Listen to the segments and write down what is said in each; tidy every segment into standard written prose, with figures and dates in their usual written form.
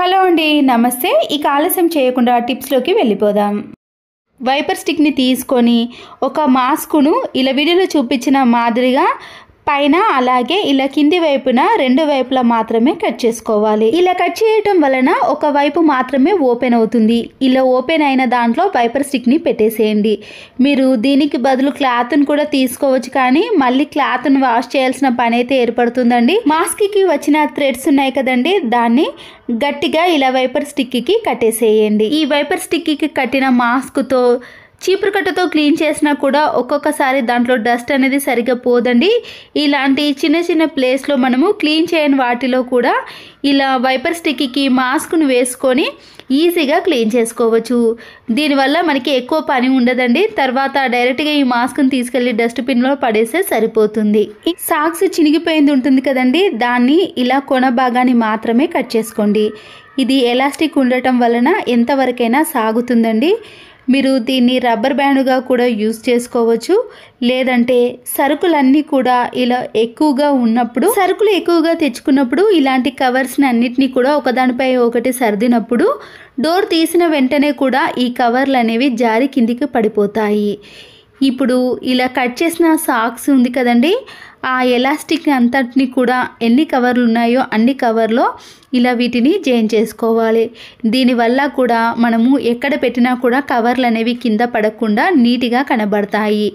Hello అండి, నమస్తే. ఇక ఆలస్యం చేయకుండా టిప్స్లోకి వెళ్ళిపోదాం. వైపర్ స్టిక్ని తీసుకొని ఒక మాస్కును ఇలా వీడియోలో చూపించిన మాదిరిగా పైన అలాగే ఇలా కింది వైపున రెండు వైపులా మాత్రమే కట్ చేసుకోవాలి. ఇలా కట్ చేయటం వలన ఒక వైపు మాత్రమే ఓపెన్ అవుతుంది. ఇలా ఓపెన్ అయిన దాంట్లో వైపర్ స్టిక్ని పెట్టేసేయండి. మీరు దీనికి బదులు క్లాత్ను కూడా తీసుకోవచ్చు, కానీ మళ్ళీ క్లాత్ను వాష్ చేయాల్సిన పని అయితే ఏర్పడుతుందండి. మాస్క్కి వచ్చిన థ్రెడ్స్ ఉన్నాయి కదండి, దాన్ని గట్టిగా ఇలా వైపర్ స్టిక్కి కట్టేసేయండి. ఈ వైపర్ స్టిక్కి కట్టిన మాస్క్తో చీపురు కట్టతో క్లీన్ చేసినా కూడా ఒక్కొక్కసారి దాంట్లో డస్ట్ అనేది సరిగ్గా పోదండి. ఇలాంటి చిన్న చిన్న ప్లేస్లో మనము క్లీన్ చేయని వాటిలో కూడా ఇలా వైపర్ స్టిక్కి మాస్క్ను వేసుకొని ఈజీగా క్లీన్ చేసుకోవచ్చు. దీనివల్ల మనకి ఎక్కువ పని ఉండదండి. తర్వాత డైరెక్ట్గా ఈ మాస్క్ని తీసుకెళ్ళి డస్ట్బిన్లో పడేస్తే సరిపోతుంది. ఈ సాక్స్ చినిగిపోయింది ఉంటుంది కదండి, దాన్ని ఇలా కొన భాగాన్ని మాత్రమే కట్ చేసుకోండి. ఇది ఎలాస్టిక్ ఉండటం వలన ఎంతవరకైనా సాగుతుందండి. మీరు దీన్ని రబ్బర్ బ్యాండ్గా కూడా యూజ్ చేసుకోవచ్చు. లేదంటే సరుకులన్నీ కూడా ఇలా ఎక్కువగా ఉన్నప్పుడు, సరుకులు ఎక్కువగా తెచ్చుకున్నప్పుడు ఇలాంటి కవర్స్ని అన్నిటినీ కూడా ఒకదానిపై ఒకటి సర్దినప్పుడు డోర్ తీసిన వెంటనే కూడా ఈ కవర్లు అనేవి జారి కిందికి పడిపోతాయి. ఇప్పుడు ఇలా కట్ చేసిన సాక్స్ ఉంది కదండి, ఆ ఎలాస్టిక్ అంతటిని కూడా ఎన్ని కవర్లు ఉన్నాయో అన్ని కవర్లో ఇలా వీటిని జాయిన్ చేసుకోవాలి. దీనివల్ల కూడా మనము ఎక్కడ పెట్టినా కూడా కవర్లు అనేవి కింద పడకుండా నీట్గా కనబడతాయి.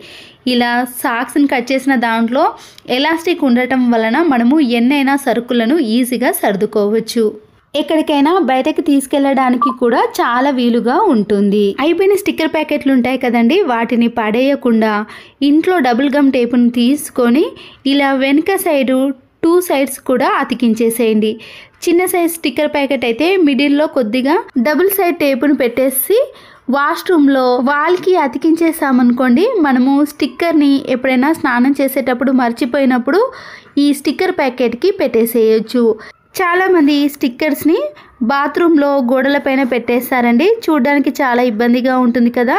ఇలా సాక్స్ని కట్ చేసిన దాంట్లో ఎలాస్టిక్ ఉండటం వలన మనము ఎన్నైనా సరుకులను ఈజీగా సర్దుకోవచ్చు. ఎక్కడికైనా బయటకు తీసుకెళ్ళడానికి కూడా చాలా వీలుగా ఉంటుంది. అయిపోయిన స్టిక్కర్ ప్యాకెట్లు ఉంటాయి కదండి, వాటిని పడేయకుండా ఇంట్లో డబుల్ గమ్ టేపును తీసుకొని ఇలా వెనుక సైడు 2 సైడ్స్ కూడా అతికించేసేయండి. చిన్న సైజ్ స్టిక్కర్ ప్యాకెట్ అయితే మిడిల్లో కొద్దిగా డబుల్ సైడ్ టేపును పెట్టేసి వాష్రూమ్లో వాల్కి అతికించేసామనుకోండి, మనము స్టిక్కర్ని ఎప్పుడైనా స్నానం చేసేటప్పుడు మర్చిపోయినప్పుడు ఈ స్టిక్కర్ ప్యాకెట్కి పెట్టేసేయచ్చు. చాలామంది స్టిక్కర్స్ని బాత్రూంలో గోడలపైన పెట్టేస్తారండి. చూడడానికి చాలా ఇబ్బందిగా ఉంటుంది కదా.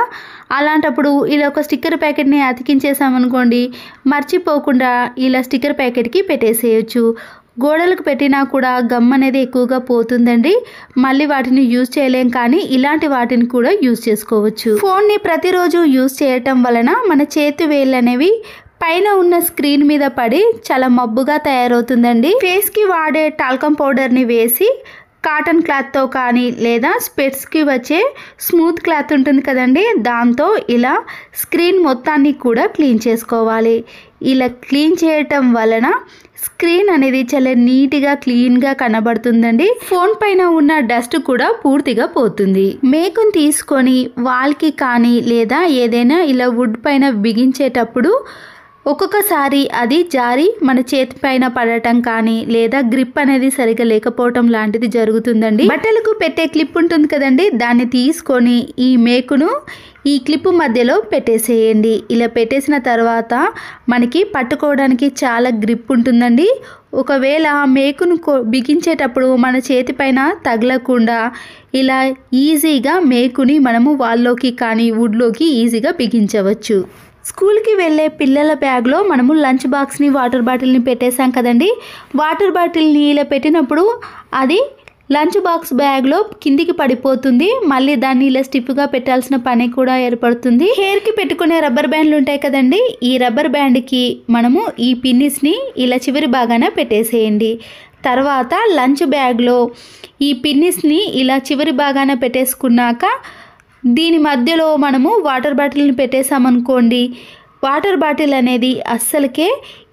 అలాంటప్పుడు ఇలా ఒక స్టిక్కర్ ప్యాకెట్ని అతికించేసామనుకోండి, మర్చిపోకుండా ఇలా స్టిక్కర్ ప్యాకెట్కి పెట్టేసేయచ్చు. గోడలకు పెట్టినా కూడా గమ్ అనేది ఎక్కువగా పోతుందండి. మళ్ళీ వాటిని యూజ్ చేయలేం, కానీ ఇలాంటి వాటిని కూడా యూజ్ చేసుకోవచ్చు. ఫోన్ని ప్రతిరోజు యూజ్ చేయటం వలన మన చేతి వేళ్ళు అనేవి పైన ఉన్న స్క్రీన్ మీద పడి చాలా మబ్బుగా తయారవుతుందండి. ఫేస్కి వాడే టాల్కమ్ పౌడర్ని వేసి కాటన్ క్లాత్తో కానీ లేదా స్పెట్స్కి వచ్చే స్మూత్ క్లాత్ ఉంటుంది కదండి, దాంతో ఇలా స్క్రీన్ మొత్తాన్ని కూడా క్లీన్ చేసుకోవాలి. ఇలా క్లీన్ చేయటం వలన స్క్రీన్ అనేది చాలా నీట్గా క్లీన్గా కనబడుతుందండి. ఫోన్ పైన ఉన్న డస్ట్ కూడా పూర్తిగా పోతుంది. మేకుని తీసుకొని వాల్కి కానీ లేదా ఏదైనా ఇలా వుడ్ పైన బిగించేటప్పుడు ఒక్కొక్కసారి అది జారి మన చేతి పైన పడటం కానీ లేదా గ్రిప్ అనేది సరిగా లేకపోవటం లాంటిది జరుగుతుందండి. బట్టలకు పెట్టే క్లిప్ ఉంటుంది కదండి, దాన్ని తీసుకొని ఈ మేకును ఈ క్లిప్ మధ్యలో పెట్టేసేయండి. ఇలా పెట్టేసిన తర్వాత మనకి పట్టుకోవడానికి చాలా గ్రిప్ ఉంటుందండి. ఒకవేళ మేకును బిగించేటప్పుడు మన చేతి పైన తగలకుండా ఇలా ఈజీగా మేకుని మనము వాల్లోకి కానీ వుడ్లోకి ఈజీగా బిగించవచ్చు. స్కూల్కి వెళ్ళే పిల్లల బ్యాగ్లో మనము లంచ్ బాక్స్ని వాటర్ బాటిల్ని పెట్టేసాం కదండి, వాటర్ బాటిల్ని ఇలా పెట్టినప్పుడు అది లంచ్ బాక్స్ బ్యాగ్లో కిందికి పడిపోతుంది. మళ్ళీ దాన్ని ఇలా స్టిఫ్గా పెట్టాల్సిన పని కూడా ఏర్పడుతుంది. హెయిర్కి పెట్టుకునే రబ్బర్ బ్యాండ్లు ఉంటాయి కదండి, ఈ రబ్బర్ బ్యాండ్కి మనము ఈ పిన్నిస్ని ఇలా చివరి భాగాన పెట్టేసేయండి. తర్వాత లంచ్ బ్యాగ్లో ఈ పిన్నిస్ని ఇలా చివరి భాగాన పెట్టేసుకున్నాక దీని మధ్యలో మనము వాటర్ బాటిల్ని పెట్టేసామనుకోండి, వాటర్ బాటిల్ అనేది అస్సలకే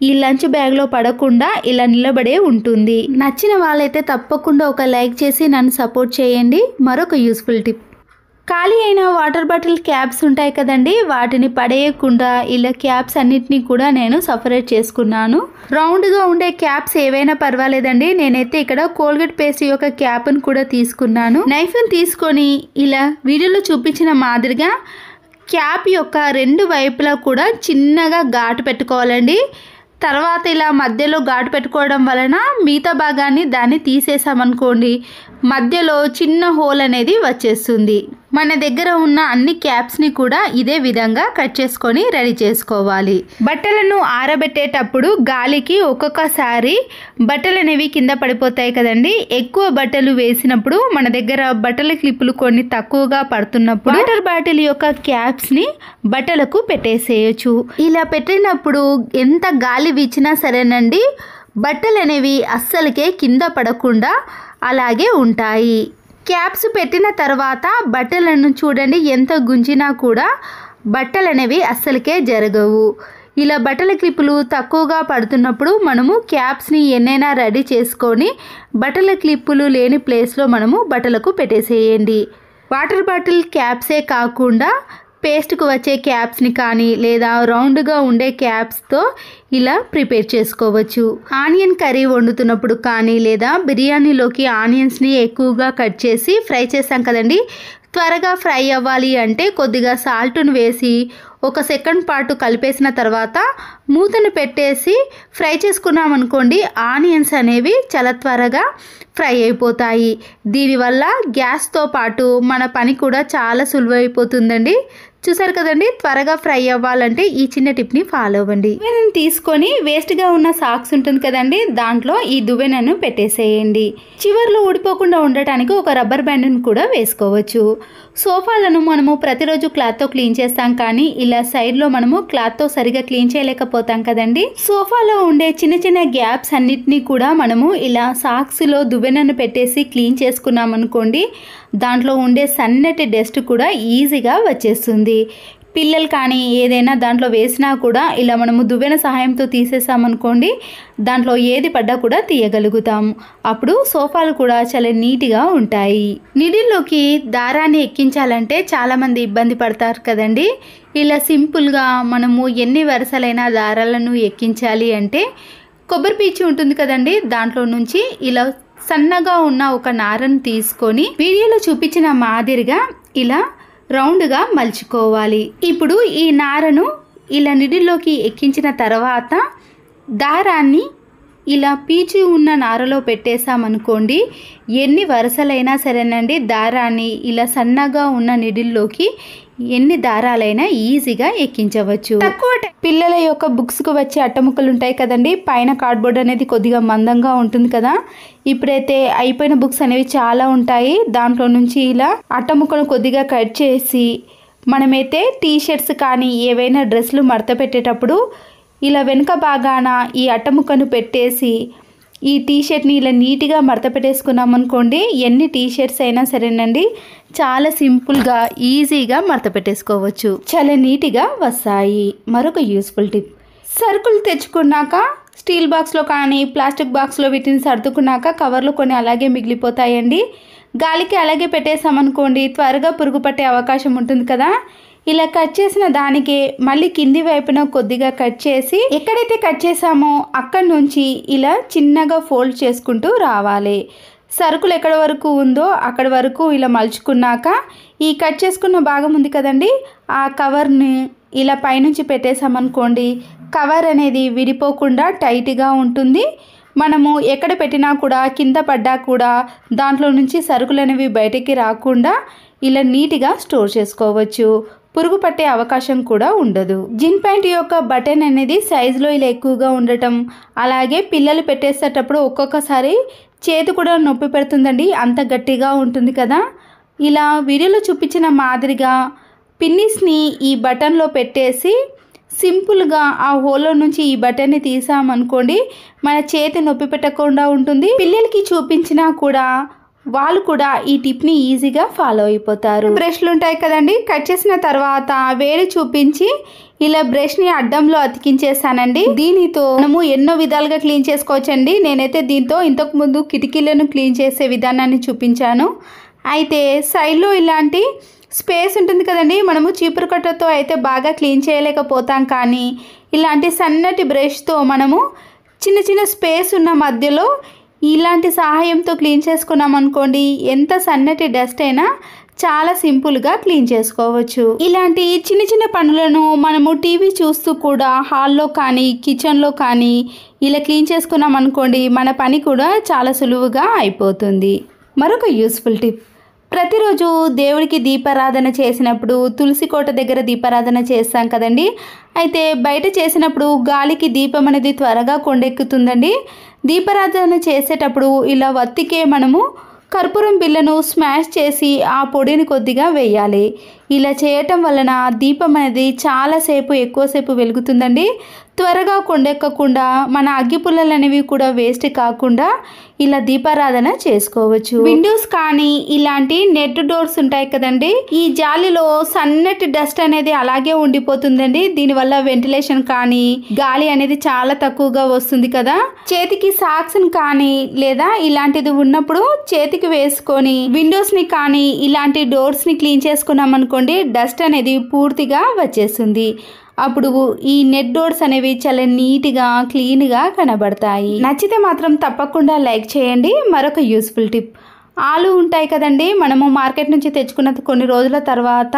ఈ లంచ్ బ్యాగ్లో పడకుండా ఇలా నిలబడే ఉంటుంది. నచ్చిన వాళ్ళైతే తప్పకుండా ఒక లైక్ చేసి నన్ను సపోర్ట్ చేయండి. మరొక యూస్ఫుల్ టిప్, ఖాళీ అయిన వాటర్ బాటిల్ క్యాప్స్ ఉంటాయి కదండి, వాటిని పడేయకుండా ఇలా క్యాప్స్ అన్నిటినీ కూడా నేను సపరేట్ చేసుకున్నాను. రౌండ్గా ఉండే క్యాప్స్ ఏవైనా పర్వాలేదండి. నేనైతే ఇక్కడ కోల్గేట్ పేస్ట్ యొక్క క్యాప్ను కూడా తీసుకున్నాను. నైఫ్ని తీసుకొని ఇలా వీడియోలో చూపించిన మాదిరిగా క్యాప్ యొక్క రెండు వైపులా కూడా చిన్నగా ఘాటు పెట్టుకోవాలండి. తర్వాత ఇలా మధ్యలో ఘాటు పెట్టుకోవడం వలన మిగతా భాగాన్ని దాన్ని తీసేసామనుకోండి, మధ్యలో చిన్న హోల్ అనేది వచ్చేస్తుంది. మన దగ్గర ఉన్న అన్ని క్యాప్స్ని కూడా ఇదే విధంగా కట్ చేసుకొని రెడీ చేసుకోవాలి. బట్టలను ఆరబెట్టేటప్పుడు గాలికి ఒక్కొక్కసారి బట్టలు అనేవి కింద పడిపోతాయి కదండి. ఎక్కువ బట్టలు వేసినప్పుడు మన దగ్గర బట్టల క్లిప్పులు కొన్ని తక్కువగా పడుతున్నప్పుడు వాటర్ బాటిల్ యొక్క క్యాప్స్ని బట్టలకు పెట్టేసేయచ్చు. ఇలా పెట్టినప్పుడు ఎంత గాలి వీచినా సరేనండి, బట్టలు అనేవి అస్సలకే కింద పడకుండా అలాగే ఉంటాయి. క్యాప్స్ పెట్టిన తర్వాత బట్టలను చూడండి, ఎంత గుంజినా కూడా బట్టలు అనేవి అస్సలకే జరగవు. ఇలా బట్టల క్లిప్పులు తక్కువగా పడుతున్నప్పుడు మనము క్యాప్స్ని ఎన్నైనా రెడీ చేసుకొని బట్టల క్లిప్పులు లేని ప్లేస్లో మనము బట్టలకు పెట్టేసేయండి. వాటర్ బాటిల్ క్యాప్సే కాకుండా పేస్ట్కు వచ్చే క్యాప్స్ని కానీ లేదా రౌండ్గా ఉండే క్యాప్స్తో ఇలా ప్రిపేర్ చేసుకోవచ్చు. ఆనియన్ కర్రీ వండుతున్నప్పుడు కానీ లేదా బిర్యానీలోకి ఆనియన్స్ని ఎక్కువగా కట్ చేసి ఫ్రై చేస్తాం కదండి. త్వరగా ఫ్రై అవ్వాలి అంటే కొద్దిగా సాల్ట్ను వేసి 1 సెకండ్ పాటు కలిపేసిన తర్వాత మూతను పెట్టేసి ఫ్రై చేసుకున్నాం అనుకోండి, ఆనియన్స్ అనేవి చాలా త్వరగా ఫ్రై అయిపోతాయి. దీనివల్ల గ్యాస్తో పాటు మన పని కూడా చాలా సులువైపోతుందండి. చూసారు కదండి, త్వరగా ఫ్రై అవ్వాలంటే ఈ చిన్న టిప్ని ఫాలో అవ్వండి. దువ్వెనను తీసుకొని వేస్ట్గా ఉన్న సాక్స్ ఉంటుంది కదండి, దాంట్లో ఈ దువ్వెనను పెట్టేసేయండి. చివర్లో ఊడిపోకుండా ఉండటానికి ఒక రబ్బర్ బ్యాండ్ను కూడా వేసుకోవచ్చు. సోఫాలను మనము ప్రతిరోజు క్లాత్తో క్లీన్ చేస్తాం, కానీ ఇలా సైడ్లో మనము క్లాత్తో సరిగా క్లీన్ చేయలేకపోతాం కదండి. సోఫాలో ఉండే చిన్న చిన్న గ్యాప్స్ అన్నిటినీ కూడా మనము ఇలా సాక్స్లో దువ్వెనను పెట్టేసి క్లీన్ చేసుకున్నాం అనుకోండి, దాంట్లో ఉండే సన్నటి డస్ట్ కూడా ఈజీగా వచ్చేస్తుంది. పిల్లలు కానీ ఏదైనా దాంట్లో వేసినా కూడా ఇలా మనము దువ్వెన సహాయంతో తీసేసామనుకోండి, దాంట్లో ఏది పడ్డా కూడా తీయగలుగుతాము. అప్పుడు సోఫాలు కూడా చాలా నీట్గా ఉంటాయి. నిడిల్లోకి దారాన్ని ఎక్కించాలంటే చాలామంది ఇబ్బంది పడతారు కదండి. ఇలా సింపుల్గా మనము ఎన్ని వరుసలైన దారాలను ఎక్కించాలి అంటే, కొబ్బరి పీచు ఉంటుంది కదండి, దాంట్లో నుంచి ఇలా సన్నగా ఉన్న ఒక నారను తీసుకొని వీడియోలో చూపించిన మాదిరిగా ఇలా రౌండ్గా మలుచుకోవాలి. ఇప్పుడు ఈ నారను ఇలా నిడిల్లోకి ఎక్కించిన తర్వాత దారాన్ని ఇలా పీచు ఉన్న నారలో పెట్టేసామనుకోండి, ఎన్ని వరుసలైనా సరేనండి, దారాన్ని ఇలా సన్నగా ఉన్న నిడిల్లోకి ఎన్ని దారాలైనా ఈజీగా ఎక్కించవచ్చు. తక్కువ పిల్లల యొక్క బుక్స్కు వచ్చే అట్టముక్కలు ఉంటాయి కదండి, పైన కార్డ్బోర్డ్ అనేది కొద్దిగా మందంగా ఉంటుంది కదా. ఇప్పుడైతే అయిపోయిన బుక్స్ అనేవి చాలా ఉంటాయి, దాంట్లో నుంచి ఇలా అట్టముక్కలు కొద్దిగా కట్ చేసి మనమైతే టీషర్ట్స్ కానీ ఏవైనా డ్రెస్సులు మడత పెట్టేటప్పుడు ఇలా వెనుక భాగాన ఈ అట్టముక్కను పెట్టేసి ఈ టీషర్ట్ని ఇలా నీట్గా మడత పెట్టేసుకున్నాం అనుకోండి, ఎన్ని టీషర్ట్స్ అయినా సరేనండి చాలా సింపుల్గా ఈజీగా మడత పెట్టేసుకోవచ్చు, చాలా నీట్గా వస్తాయి. మరొక యూస్ఫుల్ టిప్, సరుకులు తెచ్చుకున్నాక స్టీల్ బాక్స్లో కానీ ప్లాస్టిక్ బాక్స్లో వీటిని సర్దుకున్నాక కవర్లు కొన్ని అలాగే మిగిలిపోతాయండి. గాలికి అలాగే పెట్టేసామనుకోండి, త్వరగా పురుగు పట్టే అవకాశం ఉంటుంది కదా. ఇలా కట్ చేసిన దానికి మళ్ళీ కింది వైపున కొద్దిగా కట్ చేసి ఎక్కడైతే కట్ చేసామో అక్కడి నుంచి ఇలా చిన్నగా ఫోల్డ్ చేసుకుంటూ రావాలి. సరుకులు ఎక్కడి వరకు ఉందో అక్కడి వరకు ఇలా మలుచుకున్నాక ఈ కట్ చేసుకున్న భాగం ఉంది కదండి, ఆ కవర్ని ఇలా పైనుంచి పెట్టేసామనుకోండి, కవర్ అనేది విడిపోకుండా టైట్గా ఉంటుంది. మనము ఎక్కడ పెట్టినా కూడా కింద పడ్డా కూడా దాంట్లో నుంచి సరుకులు అనేవి బయటికి రాకుండా ఇలా నీట్గా స్టోర్ చేసుకోవచ్చు. పురుగు పట్టే అవకాశం కూడా ఉండదు. జిన్ ప్యాంట్ యొక్క బటన్ అనేది సైజులో ఇలా ఎక్కువగా ఉండటం, అలాగే పిల్లలు పెట్టేసేటప్పుడు ఒక్కొక్కసారి చేతి కూడా నొప్పి పెడుతుందండి, అంత గట్టిగా ఉంటుంది కదా. ఇలా వీడియోలో చూపించిన మాదిరిగా పిన్నిస్ని ఈ బటన్లో పెట్టేసి సింపుల్గా ఆ హోల్లో నుంచి ఈ బటన్ని తీసామనుకోండి, మన చేతి నొప్పి పెట్టకుండా ఉంటుంది. పిల్లలకి చూపించినా కూడా వాళ్ళు కూడా ఈ టిప్ని ఈజీగా ఫాలో అయిపోతారు. బ్రష్లు ఉంటాయి కదండి, కట్ చేసిన తర్వాత వేడి చూపించి ఇలా బ్రష్ని అడ్డంలో అతికించేసానండి. దీనితో మనము ఎన్నో విధాలుగా క్లీన్ చేసుకోవచ్చండి. నేనైతే దీంతో ఇంతకు ముందు కిటికీలను క్లీన్ చేసే విధానాన్ని చూపించాను. అయితే సైడ్లో ఇలాంటి స్పేస్ ఉంటుంది కదండి, మనము చీపురు కట్టతో అయితే బాగా క్లీన్ చేయలేకపోతాం, కానీ ఇలాంటి సన్నటి బ్రష్తో మనము చిన్న చిన్న స్పేస్ ఉన్న మధ్యలో ఇలాంటి సహాయంతో క్లీన్ చేసుకున్నాం అనుకోండి, ఎంత సన్నటి డస్ట్ అయినా చాలా సింపుల్గా క్లీన్ చేసుకోవచ్చు. ఇలాంటి చిన్న చిన్న పనులను మనము టీవీ చూస్తూ కూడా హాల్లో కానీ కిచెన్లో కానీ ఇలా క్లీన్ చేసుకున్నాం అనుకోండి, మన పని కూడా చాలా సులువుగా అయిపోతుంది. మరొక యూస్ఫుల్ టిప్, ప్రతిరోజు దేవుడికి దీపారాధన చేసినప్పుడు తులసి కోట దగ్గర దీపారాధన చేస్తాం కదండి. అయితే బయట చేసినప్పుడు గాలికి దీపం అనేది త్వరగా కొండెక్కుతుందండి. దీపారాధన చేసేటప్పుడు ఇలా వత్తికే మనము కర్పూరం బిళ్ళను స్మాష్ చేసి ఆ పొడిని కొద్దిగా వేయాలి. ఇలా చేయటం వలన దీపం అనేది చాలాసేపు ఎక్కువసేపు వెలుగుతుందండి. త్వరగా కొండెక్కకుండా మన అగ్గిపుల్లలు అనేవి కూడా వేస్ట్ కాకుండా ఇలా దీపారాధన చేసుకోవచ్చు. విండోస్ కానీ ఇలాంటి నెట్ డోర్స్ ఉంటాయి కదండి, ఈ జాలిలో సన్నటి డస్ట్ అనేది అలాగే ఉండిపోతుందండి. దీనివల్ల వెంటిలేషన్ కానీ గాలి అనేది చాలా తక్కువగా వస్తుంది కదా. చేతికి సాక్స్ కానీ లేదా ఇలాంటిది ఉన్నప్పుడు చేతికి వేసుకొని విండోస్ ని కానీ ఇలాంటి డోర్స్ ని క్లీన్ చేసుకున్నాం అనుకోండి, డస్ట్ అనేది పూర్తిగా వచ్చేస్తుంది. అప్పుడు ఈ నెట్ డోర్స్ అనేవి చాలా నీట్గా క్లీన్గా కనబడతాయి. నచ్చితే మాత్రం తప్పకుండా లైక్ చేయండి. మరొక యూస్ఫుల్ టిప్, ఆలు ఉంటాయి కదండి, మనము మార్కెట్ నుంచి తెచ్చుకున్న కొన్ని రోజుల తర్వాత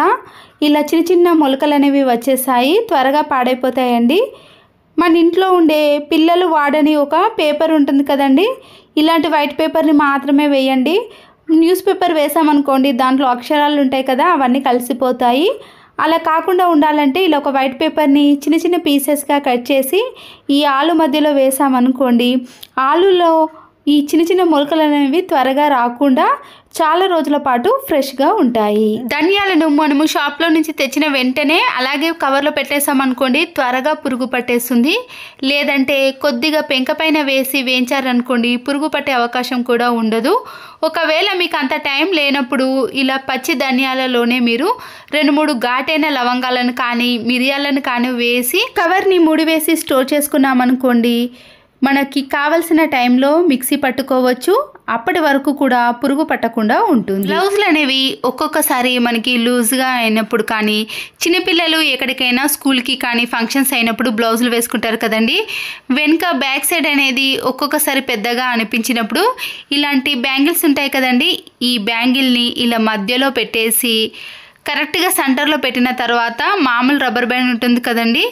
ఇలా చిన్న చిన్న మొలకలు అనేవి వచ్చేసాయి, త్వరగా పాడైపోతాయండి. మన ఇంట్లో ఉండే పిల్లలు వాడని ఒక పేపర్ ఉంటుంది కదండి, ఇలాంటి వైట్ పేపర్ని మాత్రమే వేయండి. న్యూస్ పేపర్ వేసామనుకోండి, దాంట్లో అక్షరాలు ఉంటాయి కదా, అవన్నీ కలిసిపోతాయి. అలా కాకుండా ఉండాలంటే ఇలా ఒక వైట్ పేపర్ని చిన్న చిన్న పీసెస్గా కట్ చేసి ఈ ఆలు మధ్యలో వేసామనుకోండి, ఆలులో ఈ చిన్న చిన్న మొలకలు అనేవి త్వరగా రాకుండా చాలా రోజుల పాటు ఫ్రెష్గా ఉంటాయి. ధనియాలను మనము షాప్లో నుంచి తెచ్చిన వెంటనే అలాగే కవర్లో పెట్టేసామనుకోండి, త్వరగా పురుగు పట్టేస్తుంది. లేదంటే కొద్దిగా పెంక పైన వేసి వేయించారనుకోండి, పురుగు పట్టే అవకాశం కూడా ఉండదు. ఒకవేళ మీకు అంత టైం లేనప్పుడు ఇలా పచ్చి ధనియాలలోనే మీరు 2-3 ఘాటైన లవంగాలను కానీ మిరియాలను కానీ వేసి కవర్ని ముడివేసి స్టోర్ చేసుకున్నామనుకోండి, మనకి కావలసిన టైంలో మిక్సీ పట్టుకోవచ్చు. అప్పటి వరకు కూడా పురుగు పట్టకుండా ఉంటుంది. బ్లౌజులు అనేవి ఒక్కొక్కసారి మనకి లూజ్గా అయినప్పుడు కానీ, చిన్నపిల్లలు ఎక్కడికైనా స్కూల్కి కానీ ఫంక్షన్స్ అయినప్పుడు బ్లౌజులు వేసుకుంటారు కదండి, వెనుక బ్యాక్ సైడ్ అనేది ఒక్కొక్కసారి పెద్దగా అనిపించినప్పుడు ఇలాంటి బ్యాంగిల్స్ ఉంటాయి కదండి, ఈ బ్యాంగిల్ని ఇలా మధ్యలో పెట్టేసి కరెక్ట్గా సెంటర్లో పెట్టిన తర్వాత మామూలు రబ్బర్ బ్యాండ్ ఉంటుంది కదండి,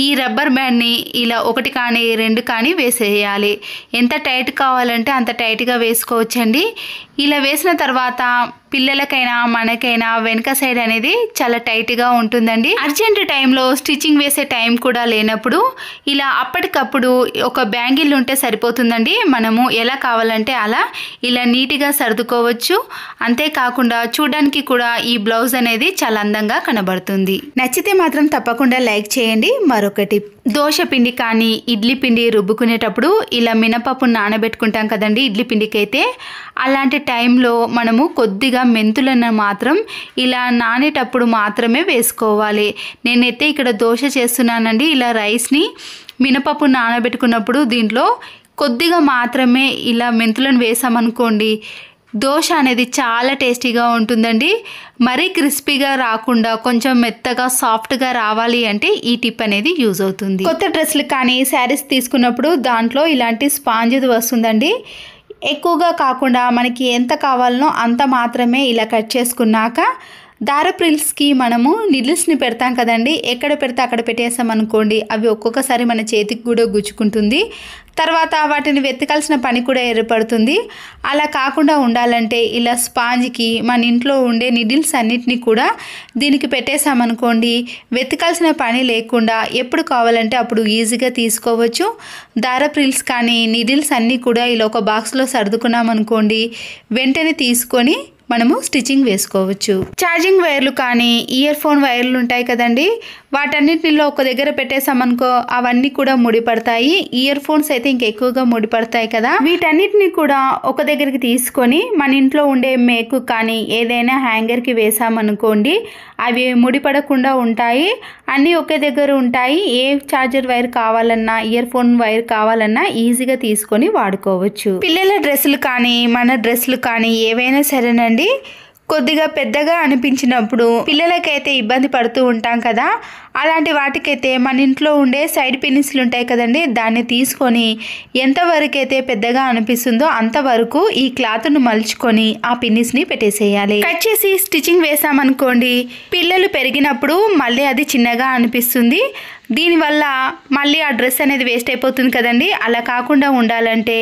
ఈ రబ్బర్ బ్యాండ్ని ఇలా 1 కానీ 2 కానీ వేసేయాలి. ఎంత టైట్ కావాలంటే అంత టైట్గా వేసుకోవచ్చండి. ఇలా వేసిన తర్వాత పిల్లలకైనా మనకైనా వెనక సైడ్ అనేది చాలా టైట్గా ఉంటుందండి. అర్జెంట్ టైంలో స్టిచ్చింగ్ వేసే టైం కూడా లేనప్పుడు ఇలా అప్పటికప్పుడు ఒక బ్యాంగిల్ ఉంటే సరిపోతుందండి. మనము ఎలా కావాలంటే అలా ఇలా నీట్గా సర్దుకోవచ్చు. అంతేకాకుండా చూడడానికి కూడా ఈ బ్లౌజ్ అనేది చాలా అందంగా కనబడుతుంది. నచ్చితే మాత్రం తప్పకుండా లైక్ చేయండి. మరొక టిప్, దోశ పిండి కానీ ఇడ్లీ పిండి రుబ్బుకునేటప్పుడు ఇలా మినపప్పు నానబెట్టుకుంటాం కదండి ఇడ్లీ పిండికి అయితే, అలాంటి టైంలో మనము కొద్దిగా మెంతులను మాత్రం ఇలా నానేటప్పుడు మాత్రమే వేసుకోవాలి. నేనైతే ఇక్కడ దోశ చేస్తున్నానండి, ఇలా రైస్ని మినపప్పు నానబెట్టుకున్నప్పుడు దీంట్లో కొద్దిగా మాత్రమే ఇలా మెంతులను వేసామనుకోండి, దోశ అనేది చాలా టేస్టీగా ఉంటుందండి. మరీ క్రిస్పీగా రాకుండా కొంచెం మెత్తగా సాఫ్ట్గా రావాలి అంటే ఈ టిప్ అనేది యూజ్ అవుతుంది. కొత్త డ్రెస్సులు కానీ శారీస్ తీసుకున్నప్పుడు దాంట్లో ఇలాంటి స్పాంజ్ది వస్తుందండి. ఎక్కువగా కాకుండా మనకి ఎంత కావాలనో అంత మాత్రమే ఇలా కట్ చేసుకున్నాక దారప్రిల్స్కి మనము నిడిల్స్ని పెడతాం కదండి, ఎక్కడ పెడితే అక్కడ పెట్టేసామనుకోండి, అవి ఒక్కొక్కసారి మన చేతికి కూడా గుచ్చుకుంటుంది. తర్వాత వాటిని వెతకాల్సిన పని కూడా ఏర్పడుతుంది. అలా కాకుండా ఉండాలంటే ఇలా స్పాంజ్కి మన ఇంట్లో ఉండే నిడిల్స్ అన్నిటినీ కూడా దీనికి పెట్టేసామనుకోండి, వెతకాల్సిన పని లేకుండా ఎప్పుడు కావాలంటే అప్పుడు ఈజీగా తీసుకోవచ్చు. దారప్రిల్స్ కానీ నిడిల్స్ అన్నీ కూడా ఇలా ఒక బాక్స్లో సర్దుకున్నామనుకోండి, వెంటనే తీసుకొని మనము స్టిచ్చింగ్ వేసుకోవచ్చు. ఛార్జింగ్ వైర్లు కానీ ఇయర్ ఫోన్ వైర్లు ఉంటాయి కదండి, వాటన్నిటిలో ఒక దగ్గర పెట్టేసామనుకో అవన్నీ కూడా ముడిపడతాయి. ఇయర్ ఫోన్స్ అయితే ఇంకెక్కువగా ముడిపడతాయి కదా, వీటన్నిటిని కూడా ఒక దగ్గరికి తీసుకొని మన ఇంట్లో ఉండే మేకు కానీ ఏదైనా హ్యాంగర్కి వేసామనుకోండి, అవి ముడిపడకుండా ఉంటాయి. అన్నీ ఒకే దగ్గర ఉంటాయి. ఏ ఛార్జర్ వైర్ కావాలన్నా ఇయర్ ఫోన్ వైర్ కావాలన్నా ఈజీగా తీసుకొని వాడుకోవచ్చు. పిల్లల డ్రెస్సులు కానీ మన డ్రెస్సులు కానీ ఏవైనా సరేనండి, కొద్దిగా పెద్దగా అనిపించినప్పుడు పిల్లలకైతే ఇబ్బంది పడుతూ ఉంటాం కదా, అలాంటి వాటికైతే మన ఇంట్లో ఉండే సైడ్ పిన్నిస్లు ఉంటాయి కదండి, దాన్ని తీసుకొని ఎంతవరకు అయితే పెద్దగా అనిపిస్తుందో అంతవరకు ఈ క్లాత్ను మలుచుకొని ఆ పిన్నిస్ని పెట్టేసేయాలి. కట్ చేసి స్టిచ్చింగ్ వేసామనుకోండి, పిల్లలు పెరిగినప్పుడు మళ్ళీ అది చిన్నగా అనిపిస్తుంది. దీనివల్ల మళ్ళీ ఆ డ్రెస్ అనేది వేస్ట్ అయిపోతుంది కదండి. అలా కాకుండా ఉండాలంటే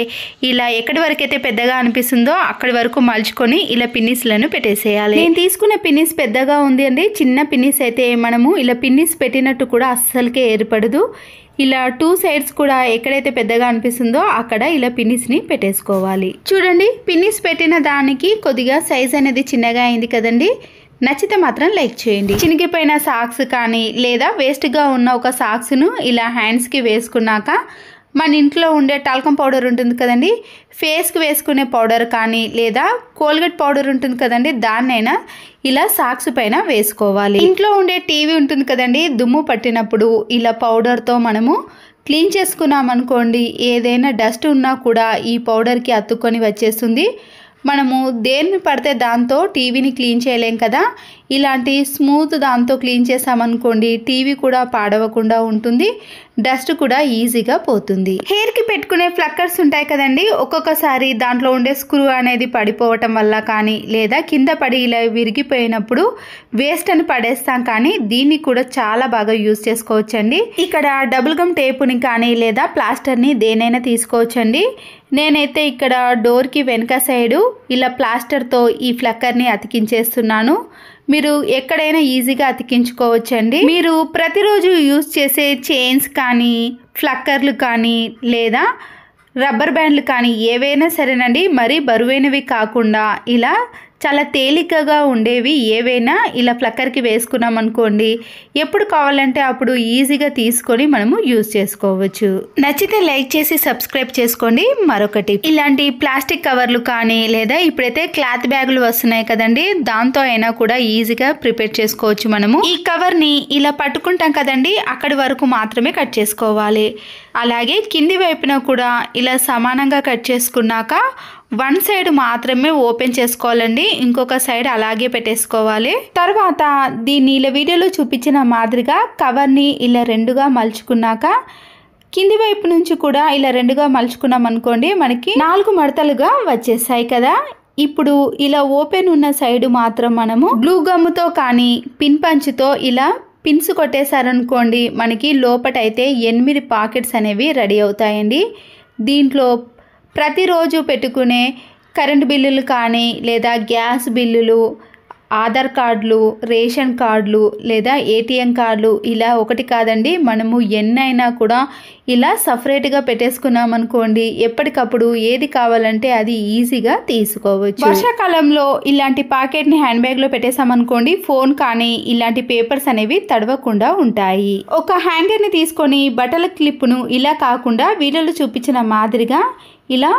ఇలా ఎక్కడి వరకు అయితే పెద్దగా అనిపిస్తుందో అక్కడి వరకు మలుచుకొని ఇలా పిన్నిస్లను పెట్టేసేయాలి. నేను తీసుకున్న పిన్నిస్ పెద్దగా ఉంది అండి. చిన్న పిన్నిస్ అయితే మనము ఇలా పిన్నిస్ పెట్టినట్టు కూడా అస్సలకే ఏర్పడదు. ఇలా 2 సైడ్స్ కూడా ఎక్కడైతే పెద్దగా అనిపిస్తుందో అక్కడ ఇలా పిన్నిస్ని పెట్టేసుకోవాలి. చూడండి, పిన్నిస్ పెట్టిన దానికి కొద్దిగా సైజ్ అనేది చిన్నగా అయింది కదండి. నచ్చితే మాత్రం లైక్ చేయండి. చినిగిపోయిన సాక్స్ కానీ లేదా వేస్ట్గా ఉన్న ఒక సాక్స్ను ఇలా హ్యాండ్స్కి వేసుకున్నాక మన ఇంట్లో ఉండే టాల్కమ్ పౌడర్ ఉంటుంది కదండి, ఫేస్కి వేసుకునే పౌడర్ కానీ లేదా కోల్గేట్ పౌడర్ ఉంటుంది కదండి, దాన్నైనా ఇలా సాక్స్ పైన వేసుకోవాలి. ఇంట్లో ఉండే టీవీ ఉంటుంది కదండి, దుమ్ము పట్టినప్పుడు ఇలా పౌడర్తో మనము క్లీన్ చేసుకున్నాం అనుకోండి, ఏదైనా డస్ట్ ఉన్నా కూడా ఈ పౌడర్కి అతుక్కొని వచ్చేస్తుంది. మనము దేన్ని పడితే దాంతో టీవీని క్లీన్ చేయలేం కదా, ఇలాంటి స్మూత్ దాంతో క్లీన్ చేసామనుకోండి టీవీ కూడా పాడవకుండా ఉంటుంది, డస్ట్ కూడా ఈజీగా పోతుంది. హెయిర్కి పెట్టుకునే ఫ్లక్కర్స్ ఉంటాయి కదండి, ఒక్కొక్కసారి దాంట్లో ఉండే స్క్రూ అనేది పడిపోవటం వల్ల కానీ లేదా కింద పడి ఇలా విరిగిపోయినప్పుడు వేస్ట్ అని పడేస్తాం, కానీ దీన్ని కూడా చాలా బాగా యూజ్ చేసుకోవచ్చండి. ఇక్కడ డబుల్ గమ్ టేపుని కానీ లేదా ప్లాస్టర్ని దేనైనా తీసుకోవచ్చండి. నేనైతే ఇక్కడ డోర్కి వెనక సైడు ఇలా ప్లాస్టర్తో ఈ ఫ్లక్కర్ని అతికించేస్తున్నాను. మీరు ఎక్కడైనా ఈజీగా అతికించుకోవచ్చండి. మీరు ప్రతిరోజు యూజ్ చేసే చైన్స్ కానీ ఫ్లక్కర్లు కానీ లేదా రబ్బర్ బ్యాండ్లు కానీ ఏవైనా సరేనండి, మరీ బరువైనవి కాకుండా ఇలా చాలా తేలికగా ఉండేవి ఏవైనా ఇలా ఫ్లక్కర్కి వేసుకున్నాం అనుకోండి, ఎప్పుడు కావాలంటే అప్పుడు ఈజీగా తీసుకొని మనము యూజ్ చేసుకోవచ్చు. నచ్చితే లైక్ చేసి సబ్స్క్రైబ్ చేసుకోండి. మరొకటి, ఇలాంటి ప్లాస్టిక్ కవర్లు కానీ లేదా ఇప్పుడైతే క్లాత్ బ్యాగులు వస్తున్నాయి కదండి, దాంతో అయినా కూడా ఈజీగా ప్రిపేర్ చేసుకోవచ్చు. మనము ఈ కవర్ని ఇలా పట్టుకుంటాం కదండి, అక్కడి వరకు మాత్రమే కట్ చేసుకోవాలి. అలాగే కింది వైపున కూడా ఇలా సమానంగా కట్ చేసుకున్నాక వన్ సైడ్ మాత్రమే ఓపెన్ చేసుకోవాలండి, ఇంకొక సైడ్ అలాగే పెట్టేసుకోవాలి. తర్వాత దీన్ని ఇలా వీడియోలో చూపించిన మాదిరిగా కవర్ని ఇలా రెండుగా మలుచుకున్నాక కింది వైపు నుంచి కూడా ఇలా రెండుగా మలుచుకున్నాం అనుకోండి, మనకి 4 మడతలుగా వచ్చేసాయి కదా. ఇప్పుడు ఇలా ఓపెన్ ఉన్న సైడ్ మాత్రం మనము గ్లూ గమ్తో కానీ పిన్ పంచుతో ఇలా పిన్స్ కొట్టేశారనుకోండి, మనకి లోపటైతే 8 పాకెట్స్ అనేవి రెడీ అవుతాయండి. దీంట్లో ప్రతిరోజు పెట్టుకునే కరెంట్ బిల్లులు కానీ లేదా గ్యాస్ బిల్లులు, ఆధార్ కార్డులు, రేషన్ కార్డులు లేదా ఏటీఎం కార్డులు, ఇలా ఒకటి కాదండి, మనము ఎన్నైనా కూడా ఇలా సపరేట్గా పెట్టేసుకున్నాం అనుకోండి, ఎప్పటికప్పుడు ఏది కావాలంటే అది ఈజీగా తీసుకోవచ్చు. వర్షాకాలంలో ఇలాంటి పాకెట్ని హ్యాండ్ బ్యాగ్లో పెట్టేసామనుకోండి, ఫోన్ కానీ ఇలాంటి పేపర్స్ అనేవి తడవకుండా ఉంటాయి. ఒక హ్యాంగర్ని తీసుకొని బట్టల క్లిప్ను ఇలా కాకుండా వీడియోలో చూపించిన మాదిరిగా ఇలా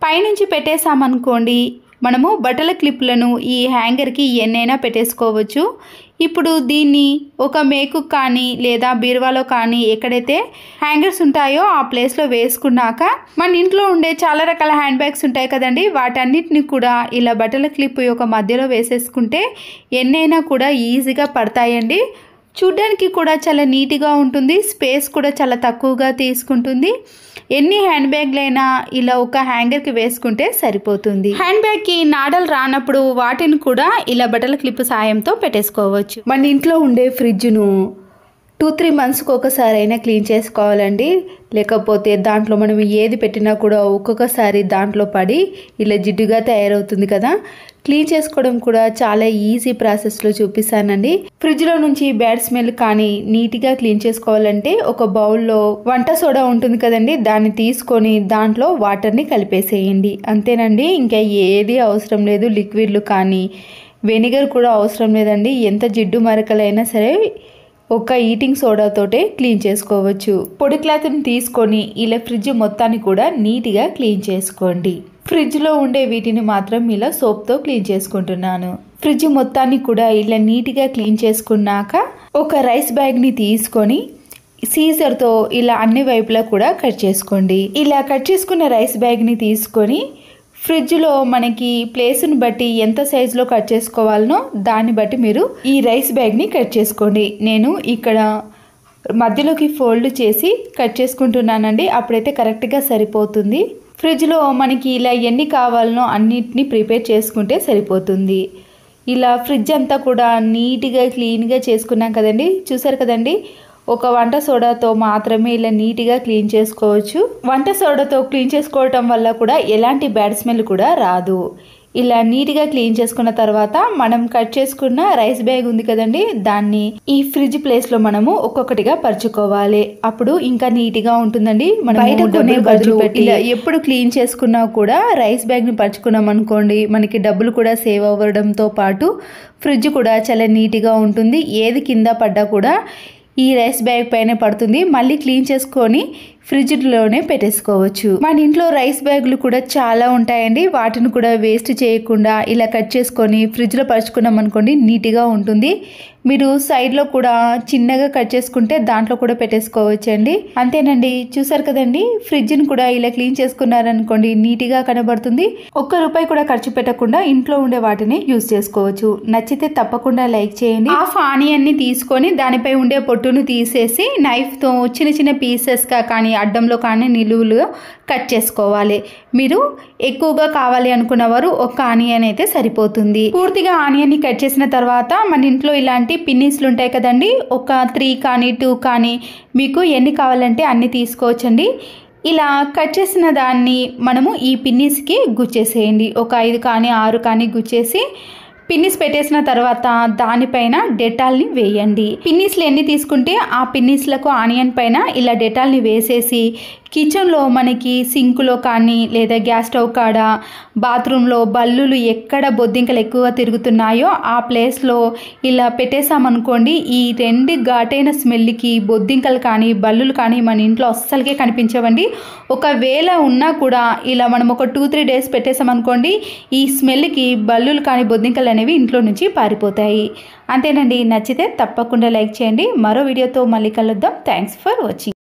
పైనుంచి పెట్టేసామనుకోండి, మనము బట్టల క్లిప్లను ఈ హ్యాంగర్కి ఎన్నైనా పెట్టేసుకోవచ్చు. ఇప్పుడు దీన్ని ఒక మేకు కానీ లేదా బీరువాలో కానీ ఎక్కడైతే హ్యాంగర్స్ ఉంటాయో ఆ ప్లేస్లో వేసుకున్నాక మన ఇంట్లో ఉండే చాలా రకాల హ్యాండ్ బ్యాగ్స్ ఉంటాయి కదండి, వాటన్నిటిని కూడా ఇలా బట్టల క్లిప్ యొక్క మధ్యలో వేసేసుకుంటే ఎన్నైనా కూడా ఈజీగా పడతాయండి. చూడ్డానికి కూడా చాలా నీట్గా ఉంటుంది, స్పేస్ కూడా చాలా తక్కువగా తీసుకుంటుంది. ఎన్ని హ్యాండ్ బ్యాగ్లైనా ఇలా ఒక హ్యాంగర్కి వేసుకుంటే సరిపోతుంది. హ్యాండ్ బ్యాగ్కి నాడలు రానప్పుడు వాటిని కూడా ఇలా బట్టల క్లిప్ సాయంతో పెట్టేసుకోవచ్చు. మన ఇంట్లో ఉండే ఫ్రిడ్జ్ను 2-3 మంత్స్కి ఒకసారి అయినా క్లీన్ చేసుకోవాలండి, లేకపోతే దాంట్లో మనం ఏది పెట్టినా కూడా ఒక్కొక్కసారి దాంట్లో పడి ఇలా జిడ్డుగా తయారవుతుంది కదా. క్లీన్ చేసుకోవడం కూడా చాలా ఈజీ ప్రాసెస్లో చూపిస్తానండి. ఫ్రిడ్జ్లో నుంచి బ్యాడ్ స్మెల్ కానీ నీట్గా క్లీన్ చేసుకోవాలంటే ఒక బౌల్లో వంట సోడా ఉంటుంది కదండి, దాన్ని తీసుకొని దాంట్లో వాటర్ని కలిపేసేయండి, అంతేనండి. ఇంకా ఏది అవసరం లేదు, లిక్విడ్లు కానీ వెనిగర్ కూడా అవసరం లేదండి. ఎంత జిడ్డు మరకలైనా సరే ఒక ఈటింగ్ సోడాతోటే క్లీన్ చేసుకోవచ్చు. పొడి క్లాత్ని తీసుకొని ఇలా ఫ్రిడ్జ్ మొత్తాన్ని కూడా నీట్గా క్లీన్ చేసుకోండి. ఫ్రిడ్జ్లో ఉండే వీటిని మాత్రం ఇలా సోప్తో క్లీన్ చేసుకుంటున్నాను. ఫ్రిడ్జ్ మొత్తాన్ని కూడా ఇలా నీట్గా క్లీన్ చేసుకున్నాక ఒక రైస్ బ్యాగ్ని తీసుకొని సీజర్తో ఇలా అన్ని వైపులా కూడా కట్ చేసుకోండి. ఇలా కట్ చేసుకున్న రైస్ బ్యాగ్ని తీసుకొని ఫ్రిడ్జ్లో మనకి ప్లేస్ని బట్టి ఎంత సైజులో కట్ చేసుకోవాలనో దాన్ని బట్టి మీరు ఈ రైస్ బ్యాగ్ని కట్ చేసుకోండి. నేను ఇక్కడ మధ్యలోకి ఫోల్డ్ చేసి కట్ చేసుకుంటున్నానండి. అప్పుడైతే కరెక్ట్గా సరిపోతుంది. ఫ్రిడ్జ్లో మనకి ఇలా ఎన్ని కావాలనో అన్నిటిని ప్రిపేర్ చేసుకుంటే సరిపోతుంది. ఇలా ఫ్రిడ్జ్ అంతా కూడా నీట్గా క్లీన్గా చేసుకున్నాం కదండి. చూసారు కదండి, ఒక వంట సోడాతో మాత్రమే ఇలా నీట్గా క్లీన్ చేసుకోవచ్చు. వంట సోడాతో క్లీన్ చేసుకోవటం వల్ల కూడా ఎలాంటి బ్యాడ్ స్మెల్ కూడా రాదు. ఇలా నీట్గా క్లీన్ చేసుకున్న తర్వాత మనం కట్ చేసుకున్న రైస్ బ్యాగ్ ఉంది కదండి, దాన్ని ఈ ఫ్రిడ్జ్ ప్లేస్లో మనము ఒక్కొక్కటిగా పరుచుకోవాలి. అప్పుడు ఇంకా నీట్గా ఉంటుందండి. మనం బయట కొనే బదులు ఇలా ఎప్పుడు క్లీన్ చేసుకున్నా కూడా రైస్ బ్యాగ్ని పరుచుకున్నాం అనుకోండి, మనకి డబ్బులు కూడా సేవ్ అవ్వడంతో పాటు ఫ్రిడ్జ్ కూడా చాలా నీట్గా ఉంటుంది. ఏది కింద పడ్డా కూడా ఈ రైస్ బ్యాగ్ పైన పడుతుంది. మళ్ళీ క్లీన్ చేసుకొని ఫ్రిడ్జ్లోనే పెట్టేసుకోవచ్చు. మన ఇంట్లో రైస్ బ్యాగులు కూడా చాలా ఉంటాయండి. వాటిని కూడా వేస్ట్ చేయకుండా ఇలా కట్ చేసుకొని ఫ్రిడ్జ్లో పరుచుకున్నాం అనుకోండి, నీట్గా ఉంటుంది. మీరు సైడ్లో కూడా చిన్నగా కట్ చేసుకుంటే దాంట్లో కూడా పెట్టేసుకోవచ్చండి. అంతేనండి, చూసారు కదండి, ఫ్రిడ్జ్ని కూడా ఇలా క్లీన్ చేసుకున్నారనుకోండి నీట్గా కనబడుతుంది. ₹1 కూడా ఖర్చు పెట్టకుండా ఇంట్లో ఉండే వాటిని యూజ్ చేసుకోవచ్చు. నచ్చితే తప్పకుండా లైక్ చేయండి. హాఫ్ ఆనియన్ని తీసుకొని దానిపై ఉండే పొట్టును తీసేసి నైఫ్తో చిన్న చిన్న పీసెస్గా కానీ అడ్డంలో కానీ నిలువులుగా కట్ చేసుకోవాలి. మీరు ఎక్కువగా కావాలి అనుకున్నవారు ఒక ఆనియన్ అయితే సరిపోతుంది. పూర్తిగా ఆనియన్ని కట్ చేసిన తర్వాత మన ఇంట్లో ఇలాంటి పిన్నీస్లు ఉంటాయి కదండి, ఒక 3 కానీ 2 కానీ మీకు ఎన్ని కావాలంటే అన్ని తీసుకోవచ్చండి. ఇలా కట్ చేసిన దాన్ని మనము ఈ పిన్నీస్కి గుచ్చేసేయండి. ఒక 5 కానీ 6 కానీ గుచ్చేసి పిన్నీస్ పెట్టేసిన తర్వాత దానిపైన డెటాల్ని వేయండి. పిన్నీస్లు ఎన్ని తీసుకుంటే ఆ పిన్నీస్లకు ఆనియన్ పైన ఇలా డెటాల్ని వేసేసి కిచెన్లో మనకి సింకులో కానీ లేదా గ్యాస్ స్టవ్ కాడ బాత్రూంలో బల్లులు ఎక్కడ బొద్దింకలు ఎక్కువగా తిరుగుతున్నాయో ఆ ప్లేస్లో ఇలా పెట్టేసామనుకోండి, ఈ 2 ఘాటైన స్మెల్కి బొద్దింకలు కానీ బల్లులు కానీ మన ఇంట్లో అస్సలకే కనిపించవండి. ఒకవేళ ఉన్నా కూడా ఇలా మనం ఒక 2-3 డేస్ పెట్టేసామనుకోండి, ఈ స్మెల్కి బల్లులు కానీ బొద్దింకలు అనేవి ఇంట్లో నుంచి పారిపోతాయి. అంతేనండి, నచ్చితే తప్పకుండా లైక్ చేయండి. మరో వీడియోతో మళ్ళీ కలుద్దాం. Thanks for watching.